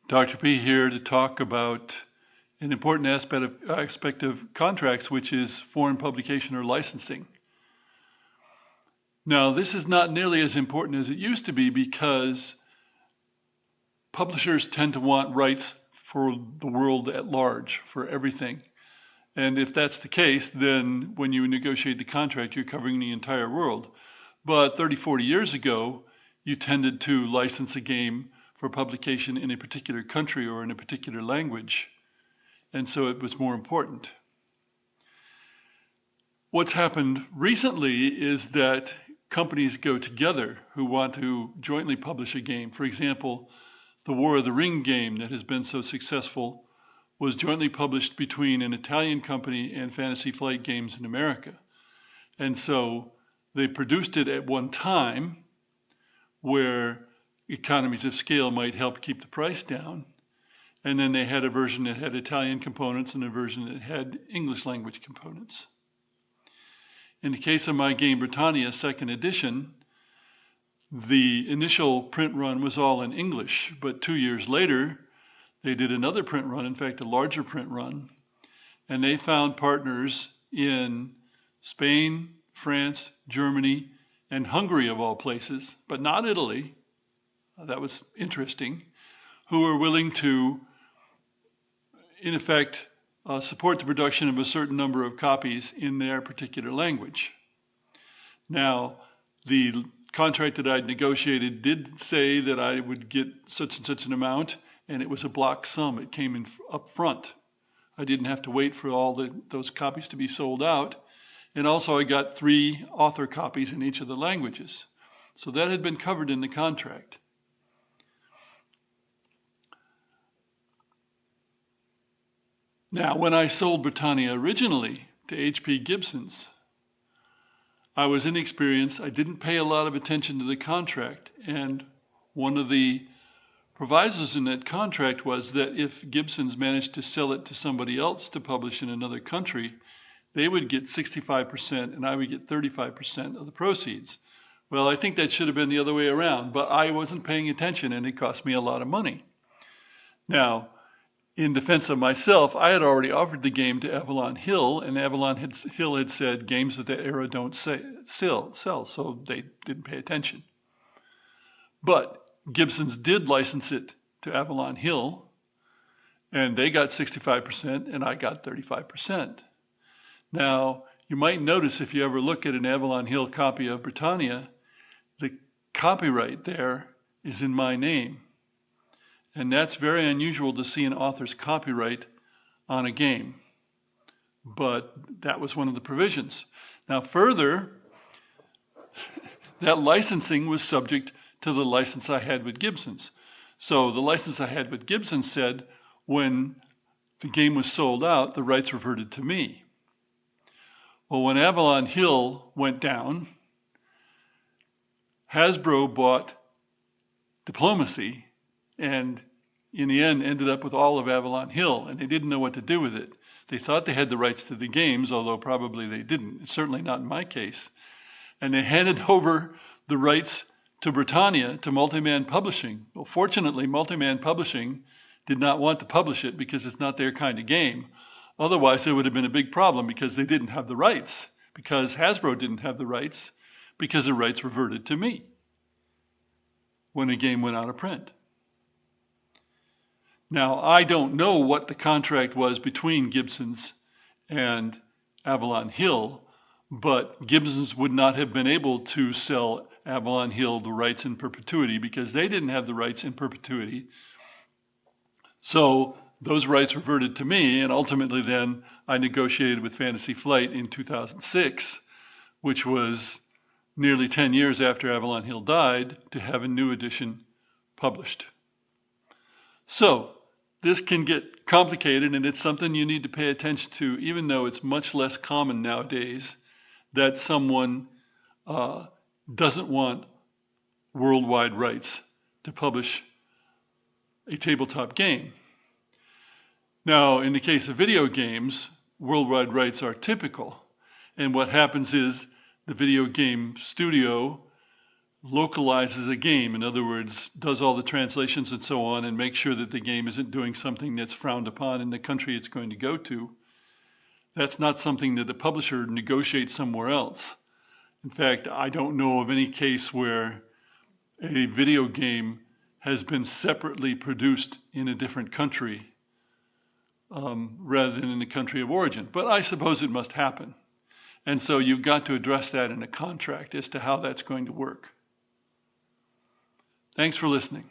Dr. P here to talk about an important aspect of contracts, which is foreign publication or licensing. Now, this is not nearly as important as it used to be because publishers tend to want rights for the world at large, for everything. And if that's the case, then when you negotiate the contract, you're covering the entire world. But 30, 40 years ago, you tended to license a game for publication in a particular country or in a particular language. And so it was more important. What's happened recently is that companies go together who want to jointly publish a game. For example, the War of the Ring game that has been so successful was jointly published between an Italian company and Fantasy Flight Games in America. And so they produced it at one time where economies of scale might help keep the price down. And then they had a version that had Italian components and a version that had English language components. In the case of my game Britannia 2nd edition, the initial print run was all in English, but 2 years later, they did another print run, in fact, a larger print run, and they found partners in Spain, France, Germany, and Hungary of all places, but not Italy. That was interesting, who were willing to, in effect, support the production of a certain number of copies in their particular language. Now, the contract that I'd negotiated did say that I would get such and such an amount, and it was a block sum. It came in up front. I didn't have to wait for all those copies to be sold out. And also I got 3 author copies in each of the languages. So that had been covered in the contract. Now, when I sold Britannia originally to H.P. Gibson's, I was inexperienced. I didn't pay a lot of attention to the contract. And one of the provisos in that contract was that if Gibson's managed to sell it to somebody else to publish in another country, they would get 65% and I would get 35% of the proceeds. Well, I think that should have been the other way around, but I wasn't paying attention and it cost me a lot of money. Now, in defense of myself, I had already offered the game to Avalon Hill, and Avalon Hill had said games of that era don't sell, so they didn't pay attention. But Gibson's did license it to Avalon Hill, and they got 65% and I got 35%. Now, you might notice if you ever look at an Avalon Hill copy of Britannia, the copyright there is in my name. And that's very unusual to see an author's copyright on a game. But that was one of the provisions. Now further, that licensing was subject to the license I had with Gibson's. So the license I had with Gibson's said when the game was sold out, the rights reverted to me. Well, when Avalon Hill went down, Hasbro bought Diplomacy and in the end ended up with all of Avalon Hill, and they didn't know what to do with it. They thought they had the rights to the games, although probably they didn't. It's certainly not in my case. And they handed over the rights to Britannia to Multiman Publishing. Well, fortunately, Multiman Publishing did not want to publish it because it's not their kind of game. Otherwise, it would have been a big problem because they didn't have the rights, because Hasbro didn't have the rights, because the rights reverted to me when the game went out of print. Now, I don't know what the contract was between Gibson's and Avalon Hill, but Gibson's would not have been able to sell Avalon Hill the rights in perpetuity because they didn't have the rights in perpetuity. So those rights reverted to me, and ultimately then I negotiated with Fantasy Flight in 2006, which was nearly 10 years after Avalon Hill died, to have a new edition published. So this can get complicated, and it's something you need to pay attention to, even though it's much less common nowadays that someone doesn't want worldwide rights to publish a tabletop game. Now, in the case of video games, worldwide rights are typical. And what happens is the video game studio localizes a game. In other words, does all the translations and so on and make sure that the game isn't doing something that's frowned upon in the country it's going to go to. That's not something that the publisher negotiates somewhere else. In fact, I don't know of any case where a video game has been separately produced in a different country rather than in the country of origin. But I suppose it must happen. And so you've got to address that in a contract as to how that's going to work. Thanks for listening.